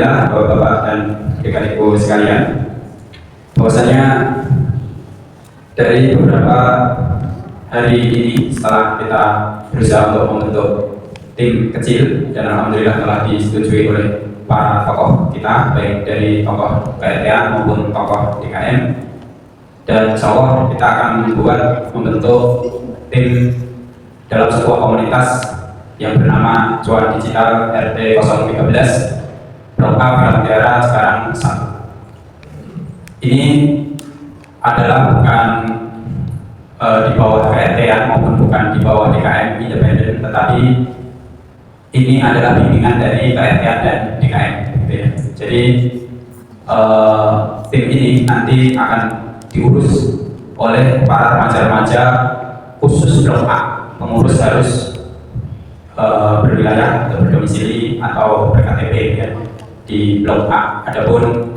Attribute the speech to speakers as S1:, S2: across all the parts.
S1: alhamdulillah Bapak-bapak dan adik-adikku sekalian, bahwasanya dari beberapa hari ini setelah kita berusaha untuk membentuk tim kecil dan alhamdulillah telah disetujui oleh para tokoh kita, baik dari tokoh PRTA maupun tokoh DKM, dan insya Allah kita akan membentuk tim dalam sebuah komunitas yang bernama Cuan Digital RT 013 Blok A Negara sekarang 1. Ini adalah bukan di bawah PRTA maupun bukan di bawah DKM independen, tetapi ini adalah bimbingan dari PRTA dan DKM gitu ya. Jadi tim ini nanti akan diurus oleh para remaja-remaja khusus Blok A. Pengurus harus berwilayah atau berdomisili atau berKTP ya, di Blok A. Adapun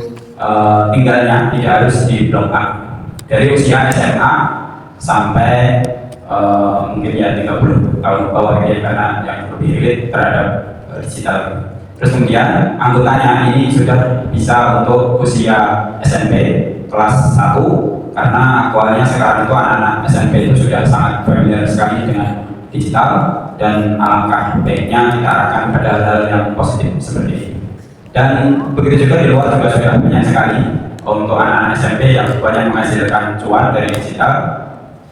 S1: tinggalnya tidak harus di Blok A. Dari usia SMA sampai mungkin ya 30 tahun bawah ya, karena yang lebih relate terhadap digital. Terus kemudian anggotanya ini sudah bisa untuk usia SMP kelas 1, karena aktualnya sekarang itu anak-anak SMP itu sudah sangat familiar sekali dengan digital, dan alangkah baiknya kita arahkan pada hal yang positif seperti ini. Dan begitu juga di luar juga sudah banyak sekali untuk anak-anak SMP yang banyak menghasilkan cuan dari digital,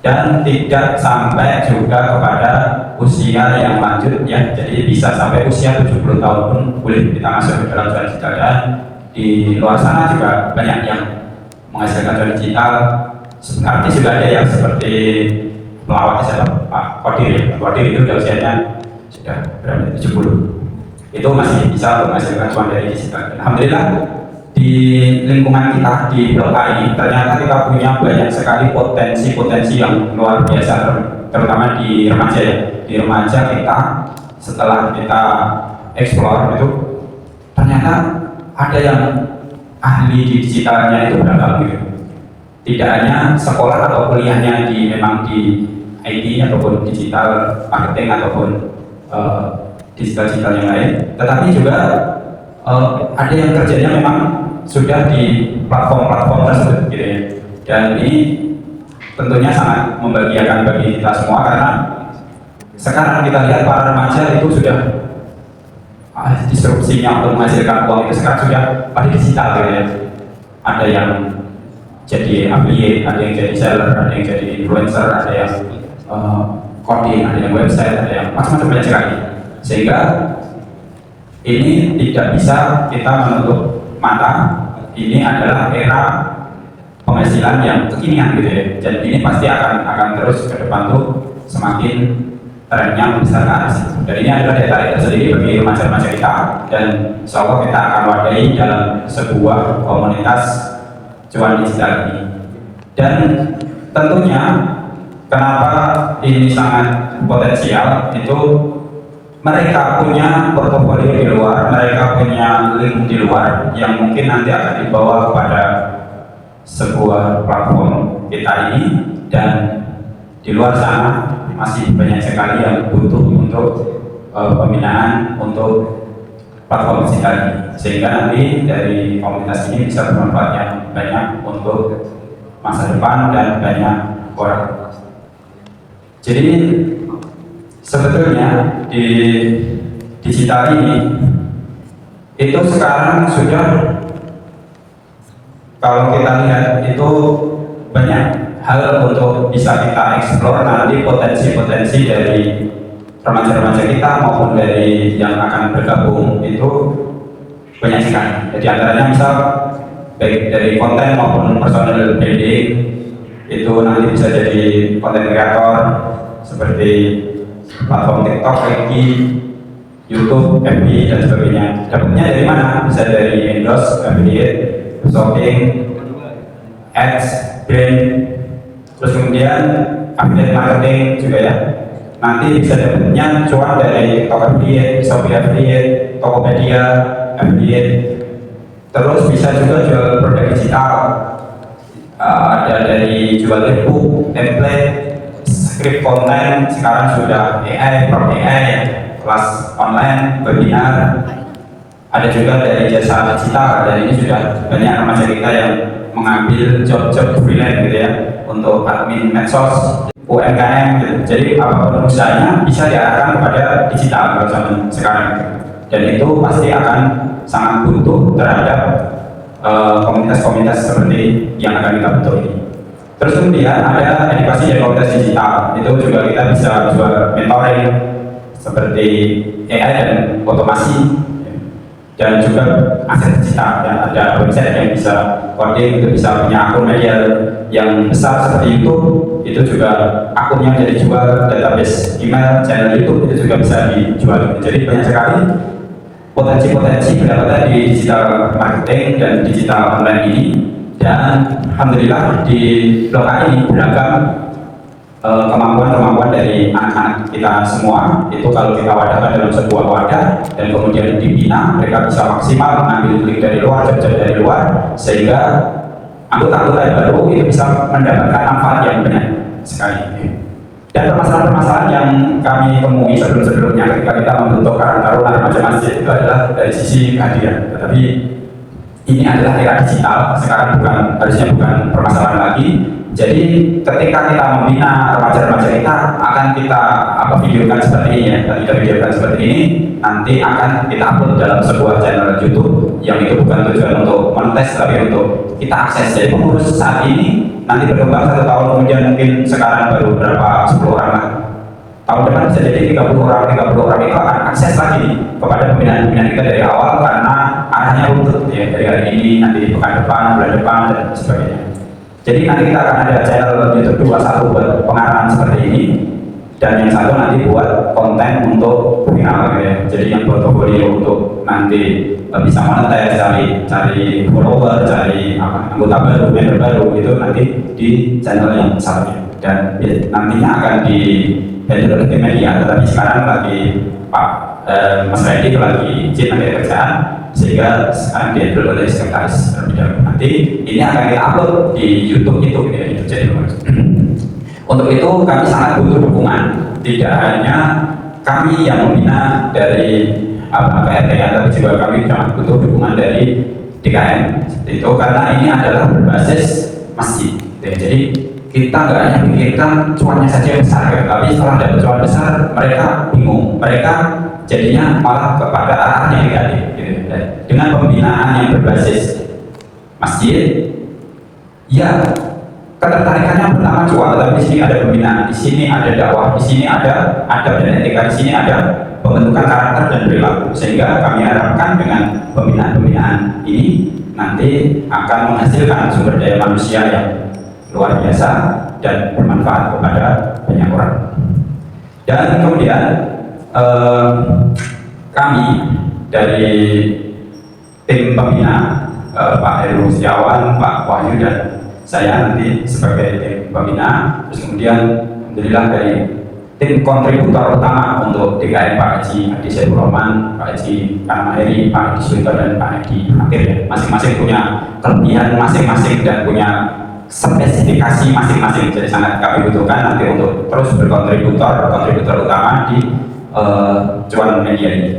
S1: dan tidak sampai juga kepada usia yang lanjut ya, jadi bisa sampai usia 70 tahun pun boleh kita masuk ke dalam cuan digital. Dan di luar sana juga banyak yang menghasilkan cuan digital. Sebenarnya sudah ada yang seperti pelawak siapa Pak Kodir ya. Kodir itu udah usianya sudah berapa, 70, itu masih bisa untuk menghasilkan cuan dari digital. Alhamdulillah di lingkungan kita di Blok A ini ternyata kita punya banyak sekali potensi-potensi yang luar biasa, terutama di remaja ya. Di remaja kita setelah kita eksplor itu ternyata ada yang ahli di digitalnya itu beragam gitu. Tidak hanya sekolah atau kuliahnya memang di IT ataupun digital marketing ataupun digital yang lain, tetapi juga ada yang kerjanya memang sudah di platform-platform tersebut gitu ya. Dan ini tentunya sangat membahagiakan bagi kita semua, karena sekarang kita lihat para remaja itu sudah disrupsinya untuk menghasilkan uang itu sekarang sudah pada digital gitu ya. Ada yang jadi affiliate, ada yang jadi seller, ada yang jadi influencer, ada yang coding, ada yang website, ada yang macam-macam banyak sekali. Sehingga ini tidak bisa kita menutup mata, ini adalah era penghasilan yang kekinian gitu ya. Jadi ini pasti akan terus ke depan tuh semakin trennya membesar ke arah situ. Dan ini adalah daya tarik tersendiri bagi remaja-remaja kita, dan insya Allah kita akan wadahi dalam sebuah komunitas cuan digital ini. Dan tentunya kenapa ini sangat potensial, itu mereka punya portofolio di luar, mereka punya link di luar yang mungkin nanti akan dibawa kepada sebuah platform kita ini. Dan di luar sana masih banyak sekali yang butuh untuk pembinaan untuk platform digital ini, sehingga nanti dari komunitas ini bisa bermanfaat yang banyak untuk masa depan dan banyak orang. Jadi sebetulnya di digital ini itu sekarang sudah, kalau kita lihat itu banyak hal untuk bisa kita eksplor nanti, potensi-potensi dari remaja-remaja kita maupun dari yang akan bergabung itu banyak sekali. Jadi antaranya misal baik dari konten maupun personal branding, itu nanti bisa jadi konten kreator seperti platform TikTok, IG, YouTube, FB dan sebagainya. Dapatnya dari mana? Bisa dari endorse, affiliate, shopping, ads, brand, terus kemudian affiliate marketing juga ya. Nanti bisa dapatnya cuan dari TikTok affiliate, Shopee affiliate, Tokopedia affiliate. Terus bisa juga jual produk digital, ada dari jual ebook, template, script konten, sekarang sudah AI, Pro AI, kelas online, webinar, ada juga dari jasa digital, dan ini sudah banyak remaja kita yang mengambil job-job freelance gitu ya untuk admin medsos, UMKM gitu. Jadi apapun usahanya bisa diarahkan kepada digital kalau zaman sekarang gitu. Dan itu pasti akan sangat butuh terhadap komunitas-komunitas seperti yang akan kita bentuk ini. Terus kemudian ada edukasi dari komunitas digital, itu juga kita bisa jual mentoring seperti AI dan otomasi, dan juga aset digital ya, ada website yang bisa coding, itu bisa punya akun media yang besar seperti YouTube, itu juga akunnya jadi jual, database email, channel YouTube itu juga bisa dijual. Jadi banyak sekali potensi-potensi pendapatan di digital marketing dan digital online ini. Dan alhamdulillah di Blok A ini beragam kemampuan-kemampuan dari anak-anak kita semua. Itu kalau kita wadahkan dalam sebuah wadah dan kemudian dibina, mereka bisa maksimal mengambil klik dari luar, job-job dari luar, sehingga anggota-anggota yang baru itu bisa mendapatkan manfaat yang banyak sekali. Dan permasalahan-permasalahan yang kami temui sebelum-sebelumnya ketika kita membentuk Karang Taruna Remaja Masjid itu adalah dari sisi kehadiran. Tetapi ini adalah era digital, sekarang harusnya bukan permasalahan lagi. Jadi ketika kita membina remaja-remaja kita, akan kita videokan seperti ini ya, kita videokan seperti ini, nanti akan kita upload dalam sebuah channel YouTube yang itu bukan tujuan untuk mentes, tapi untuk kita akses. Jadi pengurus saat ini nanti berkembang 1 tahun kemudian, mungkin sekarang baru berapa 10 orang lah, tahun depan bisa jadi 30 orang itu akan akses lagi kepada pembinaan-pembinaan kita dari awal, karena arahnya runtut ya, dari hari ini, nanti pekan depan, bulan depan, dan sebagainya. Jadi nanti kita akan ada channel YouTube 21 buat pengarahan seperti ini, dan yang satu nanti buat konten untuk viral ya. Jadi yang portofolio untuk nanti bisa monetis, cari follower, cari anggota baru, member baru, itu nanti di channel yang satunya. Dan nantinya akan di handle oleh tim media, tetapi sekarang lagi Pak Mas Randy lagi izin ada kerjaan, sehingga sekarang dihandle oleh sekretaris terlebih dahulu. Nanti ini akan kita upload di YouTube itu ya, itu jadi untuk itu kami sangat butuh dukungan, tidak hanya kami yang membina dari KRT, tapi juga kami sangat butuh dukungan dari DKM itu, karena ini adalah berbasis masjid ya. Jadi kita nggak hanya pikirkan cuannya saja yang besar ya, tapi setelah dapat cuan besar mereka bingung, mereka jadinya malah kepada arah yang negatif gitu. Dengan pembinaan yang berbasis masjid ya, ketertarikannya pertama cuan, tapi di sini ada pembinaan, di sini ada dakwah, di sini ada adab dan etika, di sini ada pembentukan karakter dan perilaku, sehingga kami harapkan dengan pembinaan-pembinaan ini nanti akan menghasilkan sumber daya manusia yang luar biasa dan bermanfaat kepada banyak orang. Dan kemudian kami dari tim pembina, Pak Heru Setiawan, Pak Wahyu, dan saya nanti sebagai tim pembina. Terus kemudian alhamdulillah dari tim kontributor utama untuk DKM Pak Haji Adi Saiful Rahman, Pak Haji Kanamaheri, Pak Haji Suwito, dan Pak Haji Fakir ya. Masing-masing punya kelebihan masing-masing dan punya spesifikasi masing-masing, jadi sangat kami butuhkan nanti untuk terus kontributor utama di cuan media ini.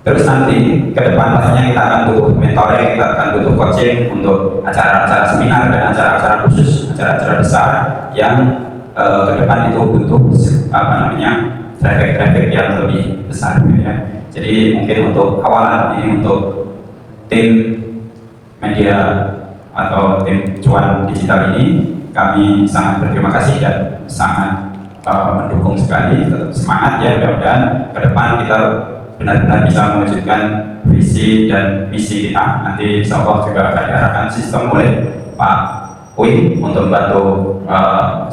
S1: Terus nanti ke depan pastinya kita akan butuh mentoring, kita akan butuh coaching untuk acara-acara seminar dan acara-acara khusus, acara-acara besar yang ke depan itu butuh traffic yang lebih besar ya. Jadi mungkin untuk awalan ini untuk tim media atau tim cuan digital ini, kami sangat berterima kasih dan sangat mendukung sekali, tetap semangat ya, mudah-mudahan ke depan kita benar-benar bisa mewujudkan visi dan misi kita. Nanti insya Allah juga akan diarahkan sistem oleh Pak Uin untuk membantu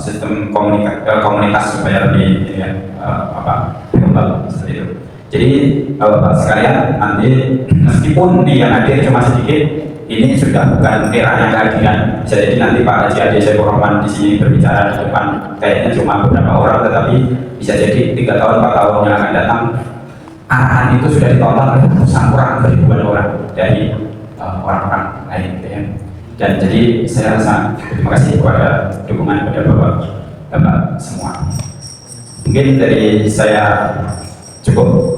S1: sistem komunitas supaya lebih berkembang seperti itu. Jadi Bapak sekalian, nanti meskipun yang hadir cuma sedikit, ini sudah bukan eranya kehadiran. Bisa jadi nanti Pak Haji Adi Saiful Rahman di sini berbicara di depan kayaknya cuma beberapa orang, tetapi bisa jadi 3 tahun 4 tahun yang akan datang arahan itu sudah ditonton oleh ratusan orang, ribuan orang dari orang-orang lain gitu ya. Dan jadi saya rasa terima kasih kepada dukungan kepada Bapak semua. Mungkin dari saya cukup.